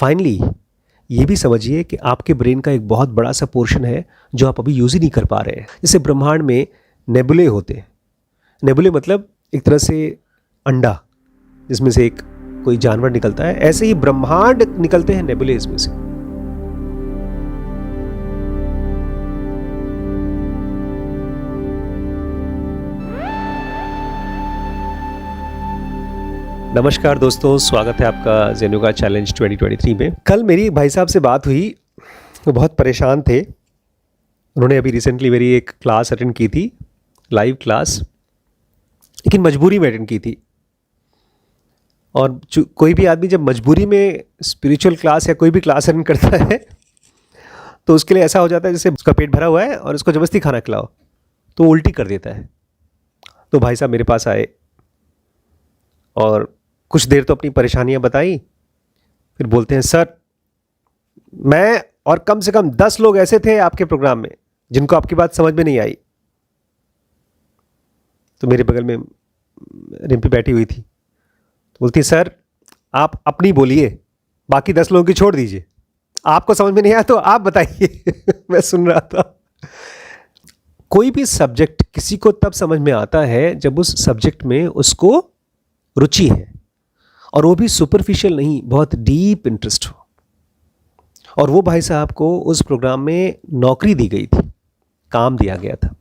Finally ये भी समझिए कि आपके ब्रेन का एक बहुत बड़ा सा पोर्शन है जो आप अभी यूज़ ही नहीं कर पा रहे हैं। जैसे ब्रह्मांड में नेबुले होते हैं। नेबुले मतलब एक तरह से अंडा जिसमें से एक कोई जानवर निकलता है, ऐसे ही ब्रह्मांड निकलते हैं नेबुले इसमें से। नमस्कार दोस्तों, स्वागत है आपका जेनुगा चैलेंज 2023 में। कल मेरी भाई साहब से बात हुई, वो बहुत परेशान थे। उन्होंने अभी रिसेंटली मेरी एक क्लास अटेंड की थी, लाइव क्लास, लेकिन मजबूरी में अटेंड की थी। और कोई भी आदमी जब मजबूरी में स्पिरिचुअल क्लास या कोई भी क्लास अटेंड करता है तो उसके लिए ऐसा हो जाता है जैसे उसका पेट भरा हुआ है और उसको ज़बरदस्ती खाना खिलाओ तो उल्टी कर देता है। तो भाई साहब मेरे पास आए और कुछ देर तो अपनी परेशानियां बताई, फिर बोलते हैं सर मैं और कम से कम 10 लोग ऐसे थे आपके प्रोग्राम में जिनको आपकी बात समझ में नहीं आई। तो मेरे बगल में रिम्पी बैठी हुई थी, तो बोलती सर आप अपनी बोलिए, बाकी 10 लोगों की छोड़ दीजिए, आपको समझ में नहीं आया तो आप बताइए। मैं सुन रहा था। कोई भी सब्जेक्ट किसी को तब समझ में आता है जब उस सब्जेक्ट में उसको रुचि है, और वो भी सुपरफिशियल नहीं, बहुत डीप इंटरेस्ट हो। और वो भाई साहब को उस प्रोग्राम में नौकरी दी गई थी, काम दिया गया था।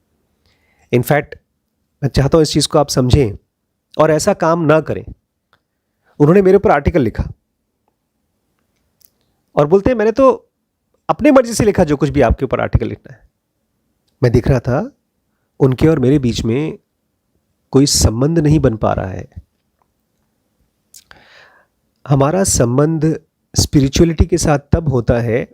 इनफैक्ट मैं चाहता हूँ इस चीज़ को आप समझें और ऐसा काम ना करें। उन्होंने मेरे ऊपर आर्टिकल लिखा और बोलते हैं मैंने तो अपने मर्जी से लिखा जो कुछ भी आपके ऊपर आर्टिकल लिखना है। मैं देख रहा था उनके और मेरे बीच में कोई संबंध नहीं बन पा रहा है। हमारा संबंध स्पिरिचुअलिटी के साथ तब होता है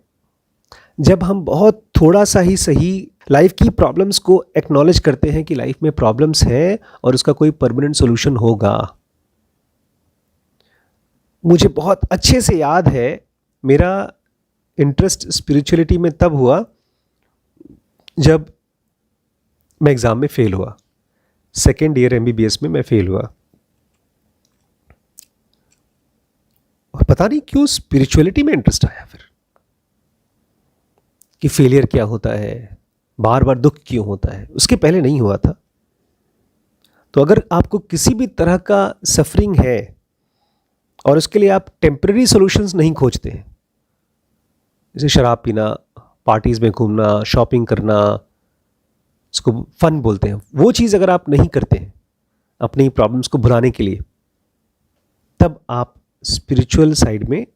जब हम बहुत थोड़ा सा ही सही लाइफ की प्रॉब्लम्स को एक्नॉलेज करते हैं कि लाइफ में प्रॉब्लम्स हैं और उसका कोई परमानेंट सॉल्यूशन होगा। मुझे बहुत अच्छे से याद है मेरा इंटरेस्ट स्पिरिचुअलिटी में तब हुआ जब मैं एग्ज़ाम में फ़ेल हुआ। सेकेंड ईयर MBBS में मैं फ़ेल हुआ और पता नहीं क्यों स्पिरिचुअलिटी में इंटरेस्ट आया फिर, कि फेलियर क्या होता है, बार बार दुख क्यों होता है। उसके पहले नहीं हुआ था। तो अगर आपको किसी भी तरह का सफरिंग है और उसके लिए आप टेम्पररी सॉल्यूशंस नहीं खोजते हैं, जैसे शराब पीना, पार्टीज़ में घूमना, शॉपिंग करना, इसको फन बोलते हैं, वो चीज़ अगर आप नहीं करते हैं अपनी प्रॉब्लम्स को भुलाने के लिए, तब आप स्पिरिचुअल साइड में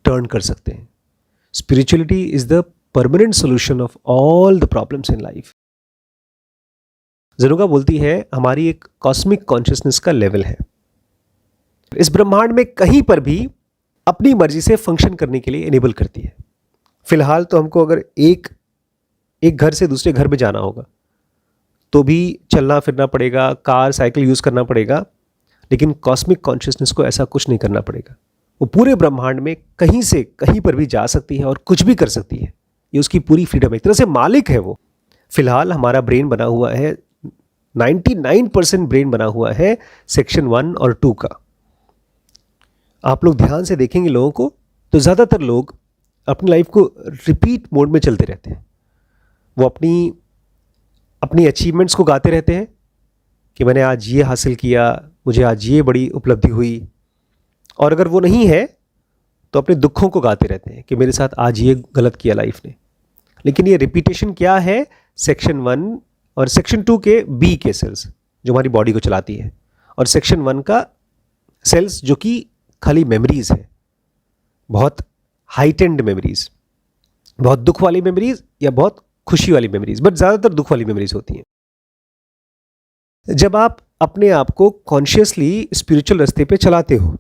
टर्न कर सकते हैं। Spirituality is the permanent solution of all the problems in life. जेनुगा बोलती है हमारी एक कॉस्मिक कॉन्शियसनेस का लेवल है, इस ब्रह्मांड में कहीं पर भी अपनी मर्जी से फंक्शन करने के लिए इनेबल करती है। फिलहाल तो हमको अगर एक घर से दूसरे घर में जाना होगा तो भी चलना फिरना पड़ेगा, कार साइकिल यूज़ करना पड़ेगा, लेकिन कॉस्मिक कॉन्शियसनेस को ऐसा कुछ नहीं करना पड़ेगा। वो पूरे ब्रह्मांड में कहीं से कहीं पर भी जा सकती है और कुछ भी कर सकती है। ये उसकी पूरी फ्रीडम है, एक तरह से मालिक है वो। फिलहाल हमारा ब्रेन बना हुआ है, 99% ब्रेन बना हुआ है सेक्शन 1 और 2 का। आप लोग ध्यान से देखेंगे लोगों को तो ज़्यादातर लोग अपनी लाइफ को रिपीट मोड में चलते रहते हैं। वो अपनी अचीवमेंट्स को गाते रहते हैं कि मैंने आज ये हासिल किया, मुझे आज ये बड़ी उपलब्धि हुई। और अगर वो नहीं है तो अपने दुखों को गाते रहते हैं कि मेरे साथ आज ये गलत किया लाइफ ने। लेकिन ये रिपीटेशन क्या है, सेक्शन 1 और सेक्शन 2 के बी के सेल्स जो हमारी बॉडी को चलाती है, और सेक्शन 1 का सेल्स जो कि खाली मेमोरीज है, बहुत हाइटेंड मेमोरीज, बहुत दुख वाली मेमोरीज या बहुत खुशी वाली मेमोरीज, बट ज़्यादातर दुख वाली मेमोरीज होती हैं। जब आप अपने आप को कॉन्शियसली स्पिरिचुअल रास्ते पे चलाते हो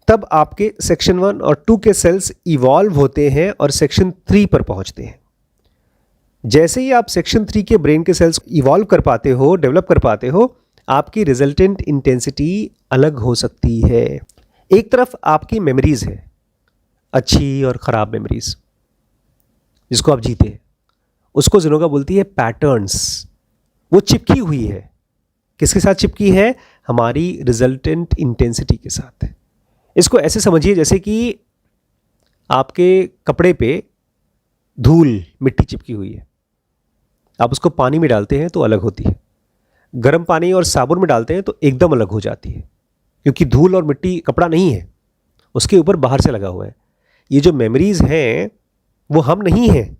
तब आपके सेक्शन 1 और 2 के सेल्स इवॉल्व होते हैं और सेक्शन 3 पर पहुंचते हैं। जैसे ही आप सेक्शन 3 के ब्रेन के सेल्स इवॉल्व कर पाते हो, डेवलप कर पाते हो, आपकी रिजल्टेंट इंटेंसिटी अलग हो सकती है। एक तरफ आपकी मेमोरीज है, अच्छी और ख़राब मेमोरीज जिसको आप जीते हैं, उसको जेनुगा बोलती है पैटर्न्स। वो चिपकी हुई है, किसके साथ चिपकी है? हमारी रिजल्टेंट इंटेंसिटी के साथ। इसको ऐसे समझिए जैसे कि आपके कपड़े पे धूल मिट्टी चिपकी हुई है, आप उसको पानी में डालते हैं तो अलग होती है, गर्म पानी और साबुन में डालते हैं तो एकदम अलग हो जाती है, क्योंकि धूल और मिट्टी कपड़ा नहीं है, उसके ऊपर बाहर से लगा हुआ है। ये जो मेमोरीज हैं वो हम नहीं हैं,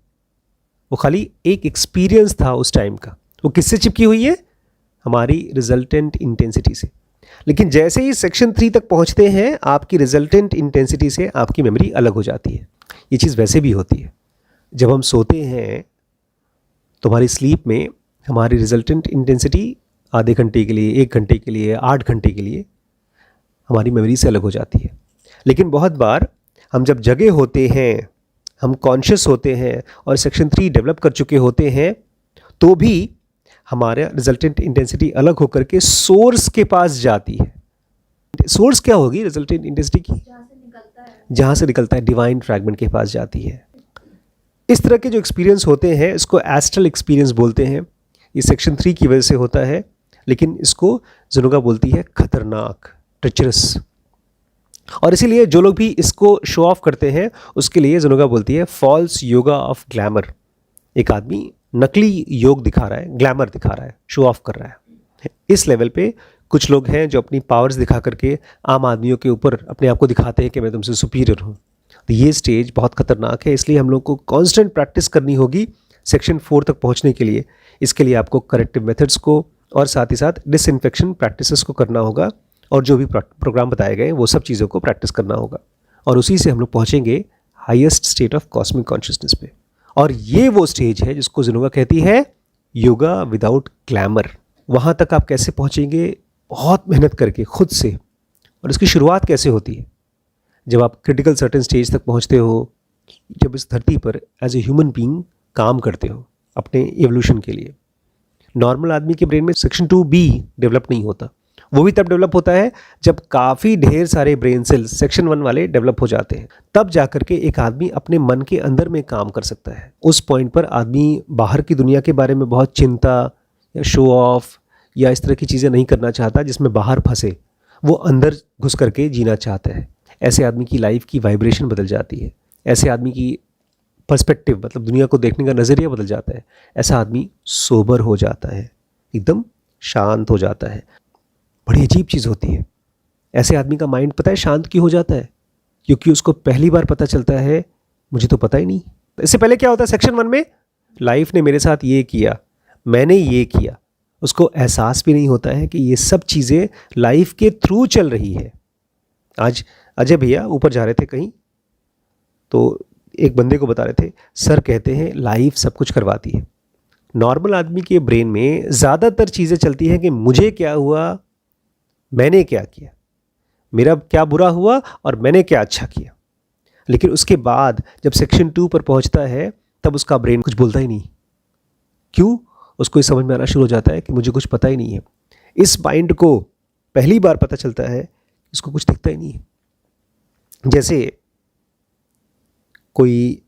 वो खाली एक एक्सपीरियंस था उस टाइम का। वो किससे चिपकी हुई है? हमारी रिजल्टेंट इंटेंसिटी से। लेकिन जैसे ही सेक्शन 3 तक पहुंचते हैं, आपकी रिजल्टेंट इंटेंसिटी से आपकी मेमोरी अलग हो जाती है। ये चीज़ वैसे भी होती है, जब हम सोते हैं तो हमारी स्लीप में हमारी रिजल्टेंट इंटेंसिटी आधे घंटे के लिए, 1 घंटे के लिए, 8 घंटे के लिए हमारी मेमोरी से अलग हो जाती है। लेकिन बहुत बार हम जब जगे होते हैं, हम कॉन्शियस होते हैं और सेक्शन 3 डेवलप कर चुके होते हैं, तो भी हमारे रिजल्टेंट इंटेंसिटी अलग होकर के सोर्स के पास जाती है। सोर्स क्या होगी रिजल्टेंट इंटेंसिटी की? जहाँ से निकलता है, डिवाइन फ्रैगमेंट के पास जाती है। इस तरह के जो एक्सपीरियंस होते हैं इसको एस्ट्रल एक्सपीरियंस बोलते हैं। ये सेक्शन 3 की वजह से होता है, लेकिन इसको जुनुगा बोलती है खतरनाक, ट्रेचरस। और इसीलिए जो लोग भी इसको शो ऑफ करते हैं उसके लिए जुनुगा बोलती है फॉल्स योगा ऑफ ग्लैमर। एक आदमी नकली योग दिखा रहा है, ग्लैमर दिखा रहा है, शो ऑफ कर रहा है। इस लेवल पे कुछ लोग हैं जो अपनी पावर्स दिखा करके आम आदमियों के ऊपर अपने आप को दिखाते हैं कि मैं तुमसे सुपीरियर हूँ। तो ये स्टेज बहुत खतरनाक है, इसलिए हम लोग को कांस्टेंट प्रैक्टिस करनी होगी सेक्शन 4 तक पहुँचने के लिए। इसके लिए आपको करेक्टिव मेथड्स को और साथ ही साथ डिसइंफेक्शन प्रैक्टिसेस को करना होगा, और जो भी प्रोग्राम बताए गए वो सब चीज़ों को प्रैक्टिस करना होगा, और उसी से हम लोग पहुँचेंगे highest state of cosmic consciousness पे। और ये वो स्टेज है जिसको जुनुगा कहती है योगा विदाउट ग्लैमर। वहाँ तक आप कैसे पहुँचेंगे? बहुत मेहनत करके खुद से। और इसकी शुरुआत कैसे होती है? जब आप क्रिटिकल सर्टेन स्टेज तक पहुँचते हो, जब इस धरती पर एज ए ह्यूमन बीइंग काम करते हो अपने एवोल्यूशन के लिए। नॉर्मल आदमी के ब्रेन में सेक्शन 2B डेवलप नहीं होता, वो भी तब डेवलप होता है जब काफ़ी ढेर सारे ब्रेन सेल्स सेक्शन 1 वाले डेवलप हो जाते हैं, तब जाकर के एक आदमी अपने मन के अंदर में काम कर सकता है। उस पॉइंट पर आदमी बाहर की दुनिया के बारे में बहुत चिंता या शो ऑफ या इस तरह की चीज़ें नहीं करना चाहता जिसमें बाहर फंसे, वो अंदर घुस करके जीना चाहता है। ऐसे आदमी की लाइफ की वाइब्रेशन बदल जाती है, ऐसे आदमी की पर्सपेक्टिव मतलब दुनिया को देखने का नज़रिया बदल जाता है। ऐसा आदमी सोबर हो जाता है, एकदम शांत हो जाता है। बड़ी अजीब चीज़ होती है, ऐसे आदमी का माइंड पता है शांत क्यों हो जाता है? क्योंकि उसको पहली बार पता चलता है मुझे तो पता ही नहीं। इससे पहले क्या होता है सेक्शन 1 में? लाइफ ने मेरे साथ ये किया, मैंने ये किया। उसको एहसास भी नहीं होता है कि ये सब चीज़ें लाइफ के थ्रू चल रही है। आज अजय भैया ऊपर जा रहे थे कहीं, तो एक बंदे को बता रहे थे, सर कहते हैं लाइफ सब कुछ करवाती है। नॉर्मल आदमी के ब्रेन में ज़्यादातर चीज़ें चलती हैं कि मुझे क्या हुआ, मैंने क्या किया, मेरा क्या बुरा हुआ और मैंने क्या अच्छा किया। लेकिन उसके बाद जब सेक्शन 2 पर पहुंचता है तब उसका ब्रेन कुछ बोलता ही नहीं। क्यों? उसको ये समझ में आना शुरू हो जाता है कि मुझे कुछ पता ही नहीं है। इस माइंड को पहली बार पता चलता है इसको कुछ दिखता ही नहीं है। जैसे कोई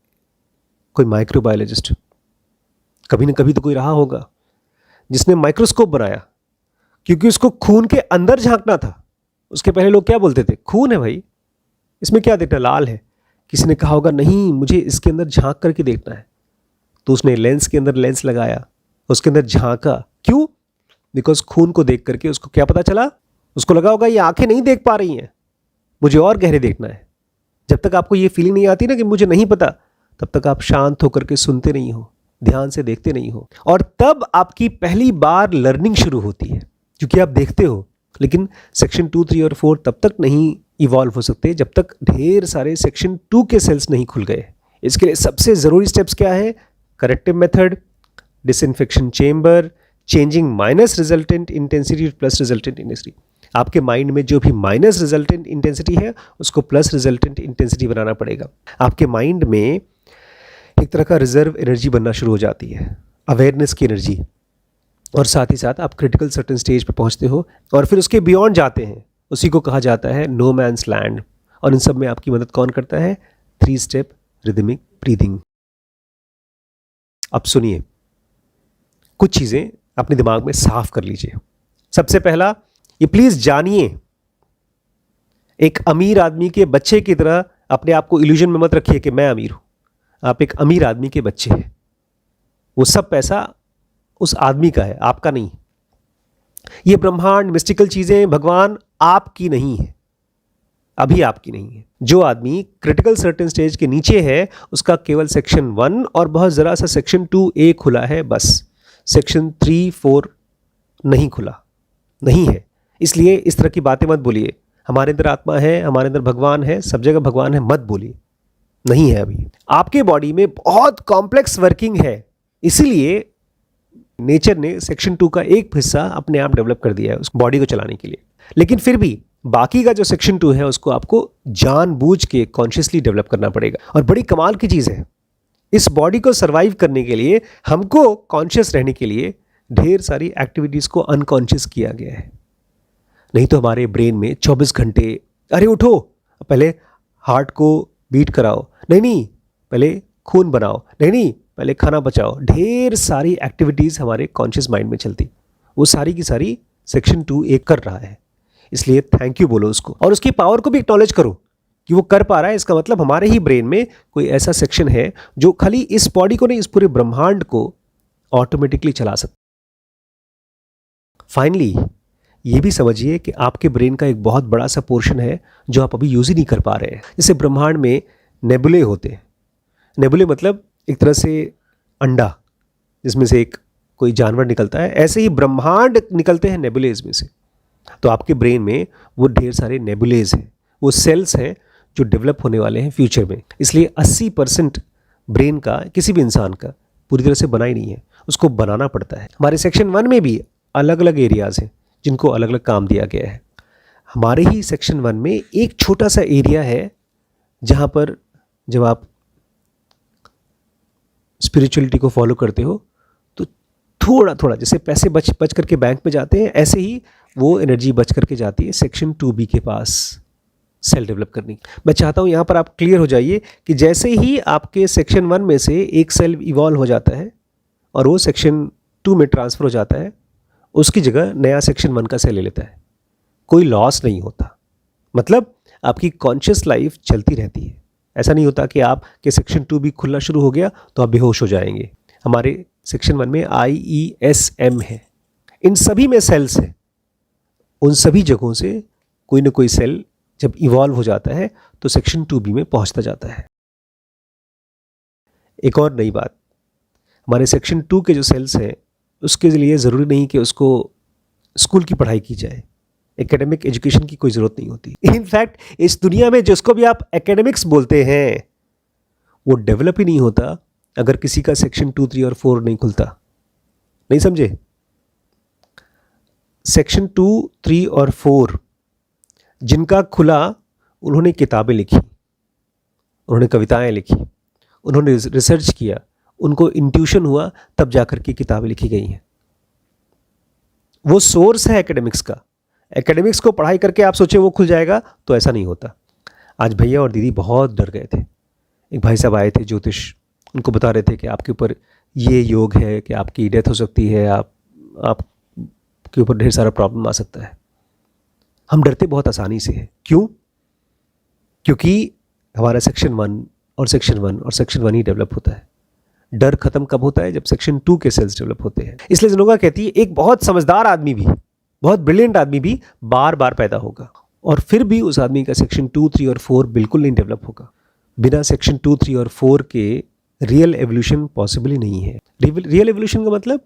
माइक्रोबायोलॉजिस्ट, कभी ना कभी तो कोई रहा होगा जिसने माइक्रोस्कोप बनाया, क्योंकि उसको खून के अंदर झांकना था। उसके पहले लोग क्या बोलते थे? खून है भाई, इसमें क्या देखना, लाल है। किसी ने कहा होगा नहीं मुझे इसके अंदर झांक करके देखना है, तो उसने लेंस के अंदर लेंस लगाया, उसके अंदर झांका। क्यों? बिकॉज खून को देख करके उसको क्या पता चला, उसको लगा होगा ये आंखें नहीं देख पा रही हैं, मुझे और गहरे देखना है। जब तक आपको ये फीलिंग नहीं आती ना कि मुझे नहीं पता, तब तक आप शांत होकर के सुनते नहीं हो, ध्यान से देखते नहीं हो, और तब आपकी पहली बार लर्निंग शुरू होती है। क्योंकि आप देखते हो, लेकिन सेक्शन 2, 3 और 4 तब तक नहीं इवॉल्व हो सकते जब तक ढेर सारे सेक्शन 2 के सेल्स नहीं खुल गए। इसके लिए सबसे ज़रूरी स्टेप्स क्या है? Corrective method, disinfection chamber, changing minus resultant intensity plus resultant intensity. आपके माइंड में जो भी माइनस रिजल्टेंट इंटेंसिटी है उसको प्लस रिजल्टेंट इंटेंसिटी बनाना पड़ेगा। आपके माइंड में एक तरह का रिजर्व एनर्जी बनना शुरू हो जाती है, अवेयरनेस की एनर्जी, और साथ ही साथ आप क्रिटिकल सर्टेन स्टेज पे पहुंचते हो और फिर उसके बियॉन्ड जाते हैं। उसी को कहा जाता है नो मैन्स लैंड। और इन सब में आपकी मदद कौन करता है? 3 स्टेप रिदमिक ब्रीदिंग। अब सुनिए, कुछ चीज़ें अपने दिमाग में साफ कर लीजिए। सबसे पहला, ये प्लीज़ जानिए, एक अमीर आदमी के बच्चे की तरह अपने आप को इल्यूजन में मत रखिए कि मैं अमीर हूं। आप एक अमीर आदमी के बच्चे हैं, वो सब पैसा उस आदमी का है, आपका नहीं। ये ब्रह्मांड, मिस्टिकल चीजें, भगवान आपकी नहीं है, अभी आपकी नहीं है। जो आदमी क्रिटिकल सर्टेन स्टेज के नीचे है उसका केवल सेक्शन 1 और बहुत जरा सा सेक्शन 2A खुला है, बस सेक्शन 3, 4 नहीं खुला, नहीं है। इसलिए इस तरह की बातें मत बोलिए, हमारे अंदर आत्मा है, हमारे अंदर भगवान है, सब जगह भगवान है, मत बोलिए, नहीं है। अभी आपके बॉडी में बहुत कॉम्प्लेक्स वर्किंग है, इसीलिए नेचर ने सेक्शन 2 का एक हिस्सा अपने आप डेवलप कर दिया है उस बॉडी को चलाने के लिए। लेकिन फिर भी बाकी का जो सेक्शन 2 है उसको आपको जानबूझ के कॉन्शियसली डेवलप करना पड़ेगा। और बड़ी कमाल की चीज़ है, इस बॉडी को सर्वाइव करने के लिए हमको कॉन्शियस रहने के लिए ढेर सारी एक्टिविटीज़ को अनकॉन्शियस किया गया है। नहीं तो हमारे ब्रेन में 24 घंटे, अरे उठो पहले हार्ट को बीट कराओ, नहीं पहले खून बनाओ, नहीं पहले खाना बचाओ, ढेर सारी एक्टिविटीज़ हमारे कॉन्शियस माइंड में चलती, वो सारी की सारी सेक्शन 2A कर रहा है। इसलिए थैंक यू बोलो उसको, और उसकी पावर को भी एक्नॉलेज करो कि वो कर पा रहा है। इसका मतलब हमारे ही ब्रेन में कोई ऐसा सेक्शन है जो खाली इस बॉडी को नहीं, इस पूरे ब्रह्मांड को ऑटोमेटिकली चला सकता। फाइनली ये भी समझिए कि आपके ब्रेन का एक बहुत बड़ा सा पोर्शन है जो आप अभी यूज ही नहीं कर पा रहे हैं। जैसे ब्रह्मांड में नेबुले होते हैं, नेबुले मतलब एक तरह से अंडा जिसमें से एक कोई जानवर निकलता है, ऐसे ही ब्रह्मांड निकलते हैं नेबुलेज में से। तो आपके ब्रेन में वो ढेर सारे नेबुलेज हैं, वो सेल्स हैं जो डेवलप होने वाले हैं फ्यूचर में। इसलिए 80% ब्रेन का किसी भी इंसान का पूरी तरह से बना ही नहीं है, उसको बनाना पड़ता है। हमारे सेक्शन 1 में भी अलग अलग एरियाज़ हैं जिनको अलग अलग काम दिया गया है। हमारे ही सेक्शन 1 में एक छोटा सा एरिया है जहाँ पर जब आप स्पिरिचुअलिटी को फॉलो करते हो तो थोड़ा थोड़ा, जैसे पैसे बच करके बैंक में जाते हैं, ऐसे ही वो एनर्जी बच करके जाती है सेक्शन 2B के पास सेल डेवलप करने की। मैं चाहता हूँ यहाँ पर आप क्लियर हो जाइए कि जैसे ही आपके सेक्शन 1 में से एक सेल इवॉल्व हो जाता है और वो सेक्शन 2 में ट्रांसफ़र हो जाता है, उसकी जगह नया सेक्शन 1 का सेल ले लेता है, कोई लॉस नहीं होता। मतलब आपकी कॉन्शियस लाइफ चलती रहती है। ऐसा नहीं होता कि आपके सेक्शन 2B खुलना शुरू हो गया तो आप बेहोश हो जाएंगे। हमारे सेक्शन 1 में IESM है, इन सभी में सेल्स हैं। उन सभी जगहों से कोई ना कोई सेल जब इवॉल्व हो जाता है तो सेक्शन 2B में पहुंचता जाता है। एक और नई बात, हमारे सेक्शन 2 के जो सेल्स हैं उसके लिए ज़रूरी नहीं कि उसको स्कूल की पढ़ाई की जाए, एकेडमिक एजुकेशन की कोई ज़रूरत नहीं होती। इनफैक्ट इस दुनिया में जिसको भी आप एकेडमिक्स बोलते हैं वो डेवलप ही नहीं होता अगर किसी का सेक्शन 2, 3 और 4 नहीं खुलता। नहीं समझे? सेक्शन 2, 3 और 4 जिनका खुला, उन्होंने किताबें लिखी, उन्होंने कविताएं लिखी, उन्होंने रिसर्च किया, उनको इंट्यूशन हुआ, तब जाकर के किताबें लिखी गई हैं। वो सोर्स है एकेडमिक्स का। एकेडमिक्स को पढ़ाई करके आप सोचे वो खुल जाएगा, तो ऐसा नहीं होता। आज भैया और दीदी बहुत डर गए थे। एक भाई साहब आए थे ज्योतिष, उनको बता रहे थे कि आपके ऊपर ये योग है कि आपकी डेथ हो सकती है, आपके ऊपर ढेर सारा प्रॉब्लम आ सकता है। हम डरते बहुत आसानी से हैं। क्यों? क्योंकि हमारा सेक्शन 1 और सेक्शन 1 और सेक्शन 1 ही डेवलप होता है। डर खत्म कब होता है? जब सेक्शन 2 के सेल्स डेवलप होते हैं। इसलिए जनोगा कहती है एक बहुत समझदार आदमी भी, बहुत ब्रिलियंट आदमी भी बार बार पैदा होगा और फिर भी उस आदमी का सेक्शन 2, 3 और 4 बिल्कुल नहीं डेवलप होगा। बिना सेक्शन 2, 3 और 4 के रियल एवोल्यूशन पॉसिबल ही नहीं है। रियल एवोल्यूशन का मतलब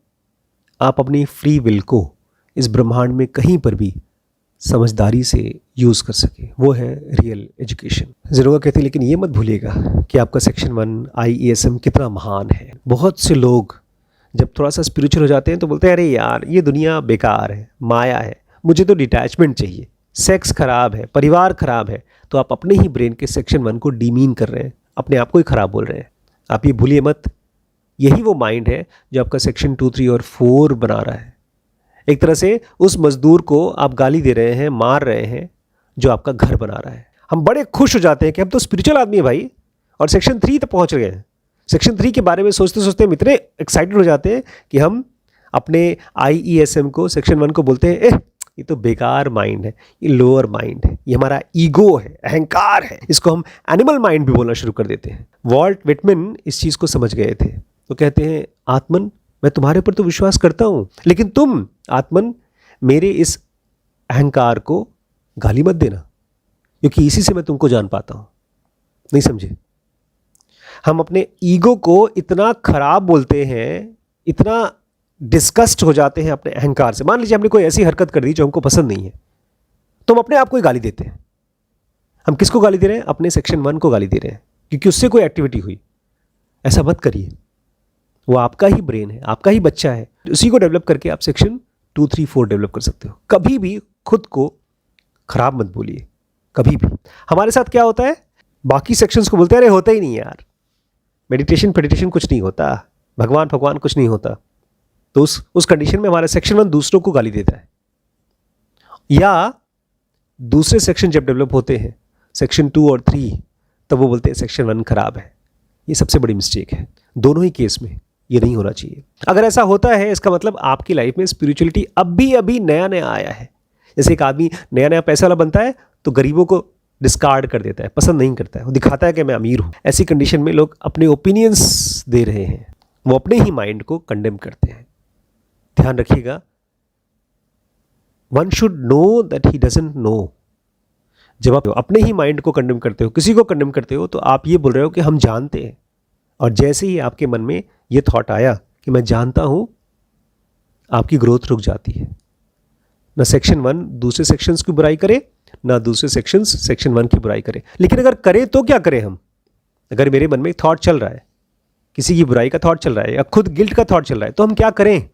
आप अपनी फ्री विल को इस ब्रह्मांड में कहीं पर भी समझदारी से यूज़ कर सके, वो है रियल एजुकेशन। ज़रूर कहते हैं, लेकिन ये मत भूलिएगा कि आपका सेक्शन 1 IESM कितना महान है। बहुत से लोग जब थोड़ा सा स्पिरिचुअल हो जाते हैं तो बोलते हैं अरे यार ये दुनिया बेकार है, माया है, मुझे तो डिटैचमेंट चाहिए, सेक्स खराब है, परिवार खराब है। तो आप अपने ही ब्रेन के सेक्शन 1 को डीमीन कर रहे हैं, अपने आप को ही खराब बोल रहे हैं। आप ये भूलिए मत, यही वो माइंड है जो आपका सेक्शन 2, 3 और 4 बना रहा है। एक तरह से उस मजदूर को आप गाली दे रहे हैं, मार रहे हैं, जो आपका घर बना रहा है। हम बड़े खुश हो जाते हैं कि हम तो स्पिरिचुअल आदमी है भाई, और सेक्शन 3 तक पहुंच गए हैं। सेक्शन 3 के बारे में सोचते सोचते हम इतने एक्साइटेड हो जाते हैं कि हम अपने IESM को, सेक्शन 1 को बोलते हैं ये तो बेकार माइंड है, ये लोअर माइंड है, ये हमारा ईगो है, अहंकार है। इसको हम एनिमल माइंड भी बोलना शुरू कर देते हैं। वॉल्ट विटमन इस चीज़ को समझ गए थे, तो कहते हैं आत्मन मैं तुम्हारे ऊपर तो विश्वास करता हूँ, लेकिन तुम आत्मन मेरे इस अहंकार को गाली मत देना, क्योंकि इसी से मैं तुमको जान पाता हूँ। नहीं समझे? हम अपने ईगो को इतना खराब बोलते हैं, इतना डिस्कस्ट हो जाते हैं अपने अहंकार से। मान लीजिए हमने कोई ऐसी हरकत कर दी जो हमको पसंद नहीं है, तो हम अपने आप को ही गाली देते हैं। हम किसको गाली दे रहे हैं? अपने सेक्शन 1 को गाली दे रहे हैं, क्योंकि उससे कोई एक्टिविटी हुई। ऐसा मत करिए, वो आपका ही ब्रेन है, आपका ही बच्चा है, उसी को डेवलप करके आप सेक्शन 2, 3, 4 डेवलप कर सकते हो। कभी भी खुद को खराब मत बोलिए, कभी भी। हमारे साथ क्या होता है, बाकी सेक्शंस को बोलते हैं अरे होता ही नहीं यार, मेडिटेशन फेडिटेशन कुछ नहीं होता, भगवान भगवान कुछ नहीं होता। तो उस कंडीशन में हमारा सेक्शन 1 दूसरों को गाली देता है। या दूसरे सेक्शन जब डेवलप होते हैं, सेक्शन 2 और 3, तब वो बोलते हैं सेक्शन 1 खराब है। ये सबसे बड़ी मिस्टेक है। दोनों ही केस में ये नहीं होना चाहिए। अगर ऐसा होता है, इसका मतलब आपकी लाइफ में स्पिरिचुअलिटी अभी नया नया आया है। जैसे एक आदमी नया नया पैसा वाला बनता है तो गरीबों को डिस्कार्ड कर देता है, पसंद नहीं करता है, वो दिखाता है कि मैं अमीर हूँ। ऐसी कंडीशन में लोग अपने ओपिनियंस दे रहे हैं, वो अपने ही माइंड को कंडेम करते हैं। ध्यान रखिएगा, one should know that he doesn't know. जब आप अपने ही माइंड को कंडेम करते हो, किसी को कंडेम करते हो, तो आप ये बोल रहे हो कि हम जानते हैं। और जैसे ही आपके मन में ये थॉट आया कि मैं जानता हूं, आपकी ग्रोथ रुक जाती है। ना सेक्शन 1 दूसरे सेक्शंस की बुराई करे, ना दूसरे सेक्शंस सेक्शन 1 की बुराई करे। लेकिन अगर करें तो क्या करें हम? अगर मेरे मन में थॉट चल रहा है, किसी की बुराई का थॉट चल रहा है, या खुद गिल्ट का थॉट चल रहा है, तो हम क्या करें?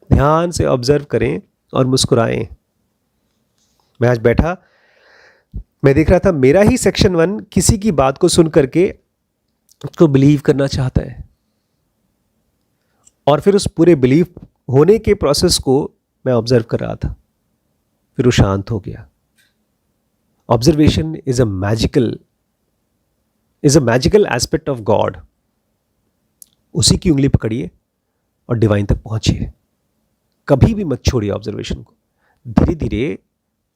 ध्यान से ऑब्जर्व करें और मुस्कुराएं। मैं आज बैठा, मैं देख रहा था मेरा ही सेक्शन 1 किसी की बात को सुन करके उसको बिलीव करना चाहता है, और फिर उस पूरे बिलीव होने के प्रोसेस को मैं ऑब्जर्व कर रहा था। फिर वो शांत हो गया। Observation is a magical aspect of God. उसी की उंगली पकड़िए और डिवाइन तक पहुंचिए। कभी भी मत छोड़िए ऑब्जर्वेशन को। धीरे धीरे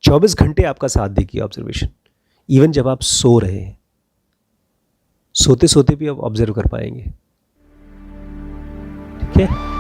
24 घंटे आपका साथ देगी ऑब्जर्वेशन। इवन जब आप सो रहे हैं, सोते सोते भी आप ऑब्जर्व कर पाएंगे। ठीक है?